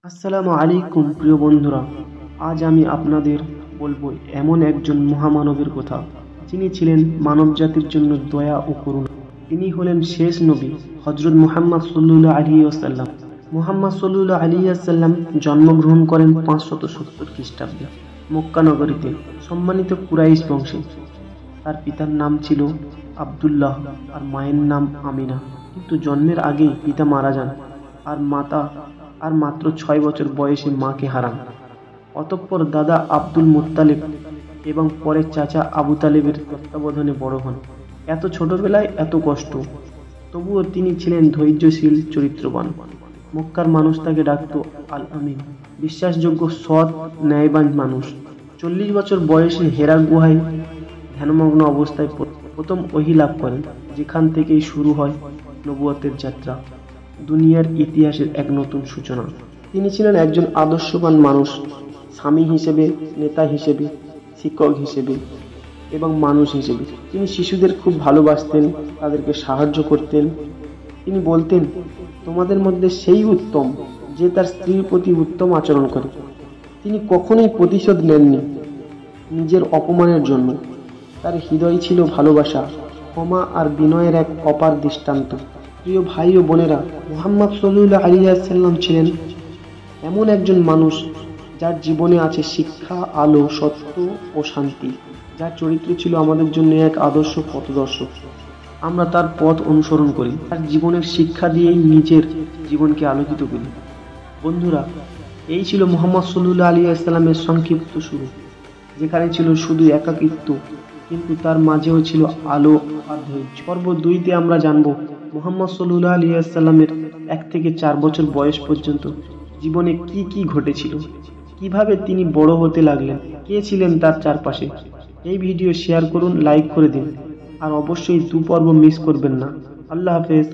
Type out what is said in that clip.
আসসালামু আলাইকুম প্রিয় বন্ধুরা, আজ আমি আপনাদের বলবো এমন একজন মহামানবের কথা, যিনি ছিলেন মানবজাতির জন্য দয়া ও করুণা। তিনি হলেন শেষ নবী হযরত মুহাম্মদ সাল্লাল্লাহু আলাইহি ওয়াসাল্লাম। মুহাম্মদ সাল্লাল্লাহু আলাইহি ওয়াসাল্লাম জন্মগ্রহণ করেন 570 খ্রিস্টাব্দে মক্কা নগরীতে সম্মানিত কুরাইশ বংশে। তার পিতার নাম ছিল আব্দুল্লাহ আর মায়ের নাম আমিনা, কিন্তু জন্মের আগেই পিতা মারা যান আর মাতা মাত্র 6 বছর বয়সে মাকে হারান। অতঃপর দাদা আব্দুল মুত্তালিব এবং পরে চাচা আবু তালেবের তত্ত্বাবধানে বড় হন। এত ছোটবেলায় এত কষ্ট, তবুও তিনি ছিলেন ধৈর্যশীল, চরিত্রবান। মক্কার মানুষ তাকে ডাকত আল আমিন, বিশ্বাসযোগ্য, সৎ, ন্যায়বান মানুষ। 40 বছর বয়সে হেরা গুহায় ধ্যানমগ্ন অবস্থায় প্রথম ওহী লাভ করেন, যেখান থেকেই শুরু হয় নবুয়তের যাত্রা, দুনিয়ার ইতিহাসের এক নতুন সূচনা। তিনি ছিলেন একজন আদর্শবান মানুষ, স্বামী হিসেবে, নেতা হিসেবে, শিক্ষক হিসেবে এবং মানুষ হিসেবে। তিনি শিশুদের খুব ভালোবাসতেন, তাদেরকে সাহায্য করতেন। তিনি বলতেন, তোমাদের মধ্যে সেই উত্তম যে তার স্ত্রীর প্রতি উত্তম আচরণ করে। তিনি কখনোই প্রতিশোধ নেননি নিজের অপমানের জন্য। তার হৃদয় ছিল ভালোবাসা, ক্ষমা আর বিনয়ের এক অপার দৃষ্টান্ত। প্রিয় ভাই ও বোনেরা, মুহাম্মদ সাল্লাল্লাহু আলাইহি ওয়াসাল্লাম ছিলেন এমন একজন মানুষ যার জীবনে আছে শিক্ষা, আলো, সত্য ও শান্তি। যার চরিত্র ছিল আমাদের জন্য এক আদর্শ পথদর্শক। আমরা তার পথ অনুসরণ করি, তার জীবনের শিক্ষা দিয়েই নিজের জীবনকে আলোকিত করি। বন্ধুরা, এই ছিল মুহাম্মদ সাল্লাল্লাহু আলাইহি ওয়াসাল্লামের সংক্ষিপ্ত শুরু, যেখানে ছিল শুধু একাকিত্ব, কিন্তু তার মাঝেও ছিল আলো আর ধৈর্য। পর্ব 2-তে আমরা জানব মুহাম্মদ সাল্লাল্লাহু আলাইহি ওয়াসাল্লামের 1 থেকে 4 বছর বয়স পর্যন্ত জীবনে কি কি ঘটেছিল, কিভাবে তিনি বড় হতে লাগলেন, কে ছিলেন তার চারপাশে। এই ভিডিও শেয়ার করুন, লাইক করে দিন, আর অবশ্যই 2 পর্ব মিস করবেন না। আল্লাহ হাফেজ।